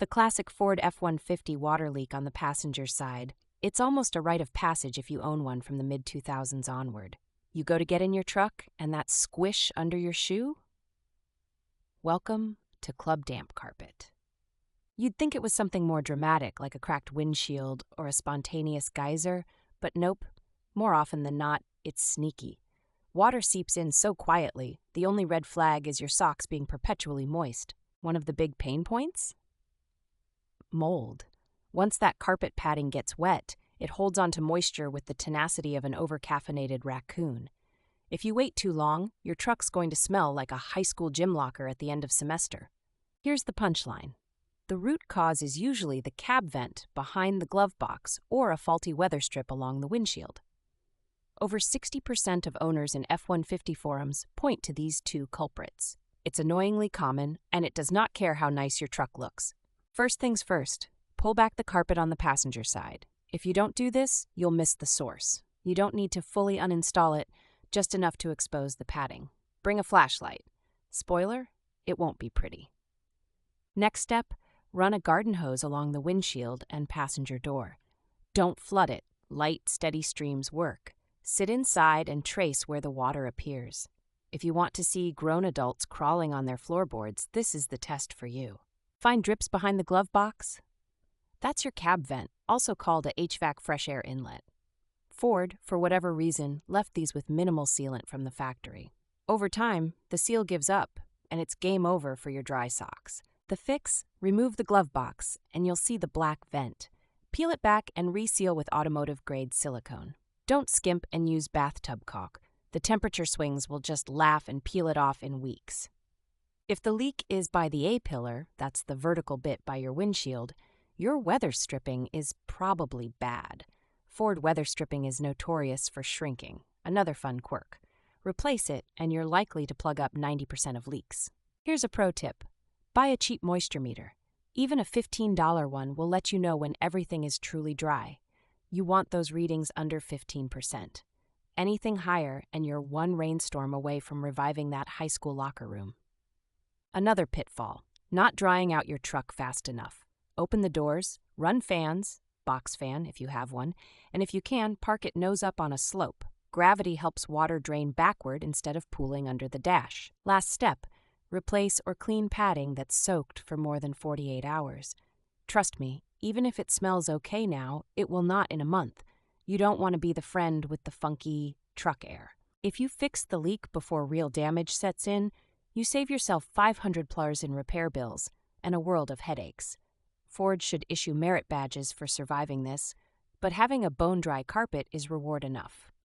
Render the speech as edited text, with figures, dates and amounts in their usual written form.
The classic Ford F-150 water leak on the passenger side. It's almost a rite of passage if you own one from the mid-2000s onward. You go to get in your truck, and that squish under your shoe? Welcome to Club Damp Carpet. You'd think it was something more dramatic, like a cracked windshield or a spontaneous geyser, but nope. More often than not, it's sneaky. Water seeps in so quietly, the only red flag is your socks being perpetually moist. One of the big pain points? Mold. Once that carpet padding gets wet, it holds onto moisture with the tenacity of an over-caffeinated raccoon. If you wait too long, your truck's going to smell like a high school gym locker at the end of semester. Here's the punchline. The root cause is usually the cab vent behind the glove box or a faulty weather strip along the windshield. Over 60% of owners in F-150 forums point to these two culprits. It's annoyingly common, and it does not care how nice your truck looks. First things first, pull back the carpet on the passenger side. If you don't do this, you'll miss the source. You don't need to fully uninstall it, just enough to expose the padding. Bring a flashlight. Spoiler, it won't be pretty. Next step, run a garden hose along the windshield and passenger door. Don't flood it. Light, steady streams work. Sit inside and trace where the water appears. If you want to see grown adults crawling on their floorboards, this is the test for you. Find drips behind the glove box? That's your cab vent, also called a HVAC fresh air inlet. Ford, for whatever reason, left these with minimal sealant from the factory. Over time, the seal gives up, and it's game over for your dry socks. The fix? Remove the glove box, and you'll see the black vent. Peel it back and reseal with automotive-grade silicone. Don't skimp and use bathtub caulk. The temperature swings will just laugh and peel it off in weeks. If the leak is by the A-pillar, that's the vertical bit by your windshield, your weather stripping is probably bad. Ford weather stripping is notorious for shrinking, another fun quirk. Replace it, and you're likely to plug up 90% of leaks. Here's a pro tip. Buy a cheap moisture meter. Even a $15 one will let you know when everything is truly dry. You want those readings under 15%. Anything higher, and you're one rainstorm away from reviving that high school locker room. Another pitfall, not drying out your truck fast enough. Open the doors, run fans, box fan if you have one, and if you can, park it nose up on a slope. Gravity helps water drain backward instead of pooling under the dash. Last step, replace or clean padding that's soaked for more than 48 hours. Trust me, even if it smells okay now, it will not in a month. You don't want to be the friend with the funky truck air. If you fix the leak before real damage sets in, you save yourself $500 in repair bills and a world of headaches. Ford should issue merit badges for surviving this, but having a bone-dry carpet is reward enough.